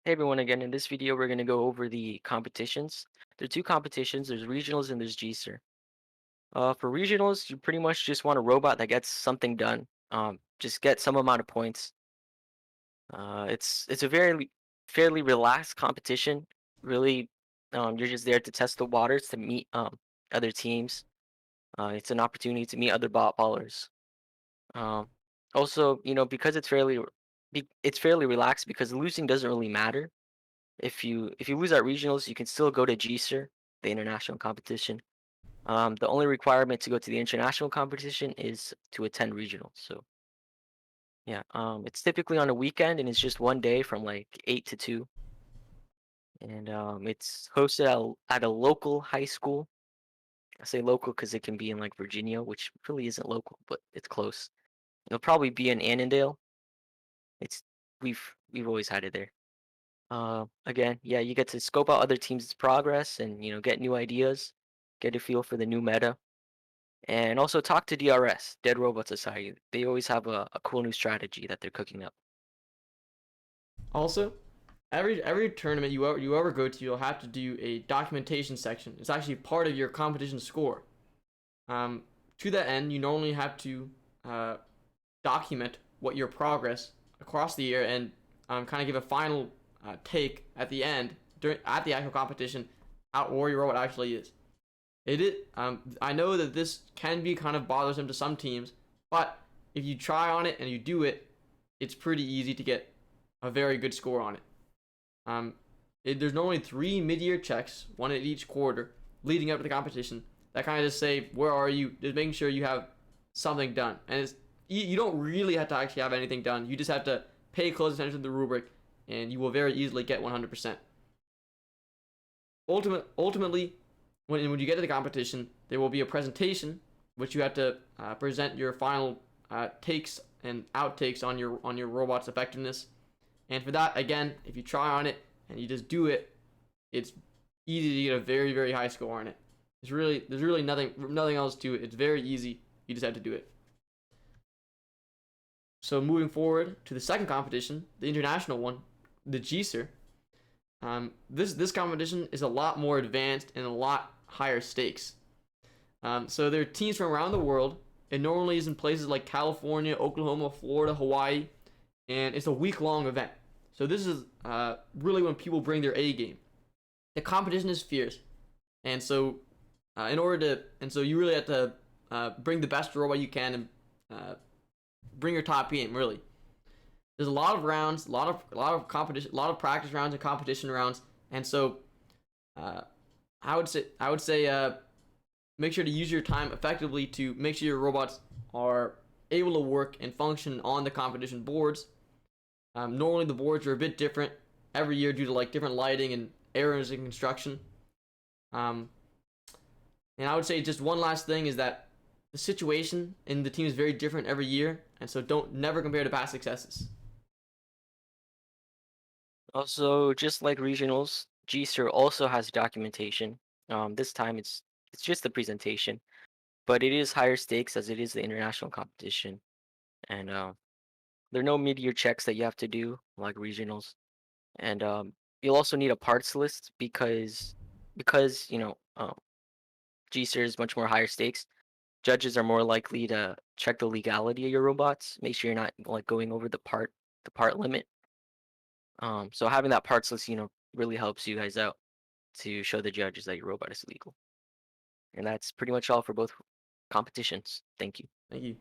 Hey everyone again, in this video we're going to go over the competitions. There are two competitions, there's regionals and there's GSER. For regionals, you pretty much just want a robot that gets something done. Just get some amount of points. It's a very fairly relaxed competition. Really, you're just there to test the waters to meet other teams. It's an opportunity to meet other bot ballers. Um, Also, because it's fairly relaxed because losing doesn't really matter. If you lose at regionals, you can still go to GSER, the international competition. The only requirement to go to the international competition is to attend regionals. So yeah, it's typically on a weekend and it's just one day from like 8 to 2, and it's hosted at a local high school. I say local because it can be in like Virginia, which really isn't local, but it's close. It'll probably be in Annandale. It's we've always had it there. Again, yeah, you get to scope out other teams' progress and get new ideas, get a feel for the new meta, and also talk to DRS, Dead Robot Society. They always have a cool new strategy that they're cooking up. Also, every tournament you ever go to, you'll have to do a documentation section. It's actually part of your competition score. Um, to that end, you normally have to uh, document what your progress across the year and kind of give a final take at the end at the actual competition out where your robot actually is. I know that this can be kind of bothersome to some teams, but if you try on it and you do it, it's pretty easy to get a very good score on it. Um, there's normally 3 mid-year checks, one at each quarter, leading up to the competition. That kind of just say where are you, just making sure you have something done. And you don't really have to actually have anything done. You just have to pay close attention to the rubric, and you will very easily get 100%. Ultimately, when you get to the competition, there will be a presentation, which you have to present your final takes and outtakes on your robot's effectiveness. And for that, again, if you try on it and you just do it, it's easy to get a very, very high score on it. There's really nothing else to it. It's very easy. You just have to do it. So moving forward to the second competition, the international one, the GSER. This competition is a lot more advanced and a lot higher stakes. So there are teams from around the world. It normally is in places like California, Oklahoma, Florida, Hawaii, and it's a week-long event. So this is really when people bring their A game. The competition is fierce, and so you really have to bring the best robot you can and bring your top game. Really, there's a lot of rounds, a lot of competition, a lot of practice rounds and competition rounds, and so uh, I would say make sure to use your time effectively to make sure your robots are able to work and function on the competition boards. Normally the boards are a bit different every year due to like different lighting and errors in construction. Um, and I would say just one last thing is that the situation in the team is very different every year, and so don't never compare to past successes. Also, just like regionals, GSER also has documentation. This time it's just the presentation, but it is higher stakes as it is the international competition, and there are no mid-year checks that you have to do like regionals. And you'll also need a parts list because GSER is much more higher stakes. Judges are more likely to check the legality of your robots, make sure you're not like going over the part limit. So having that parts list, really helps you guys out to show the judges that your robot is legal. And that's pretty much all for both competitions. Thank you. Thank you.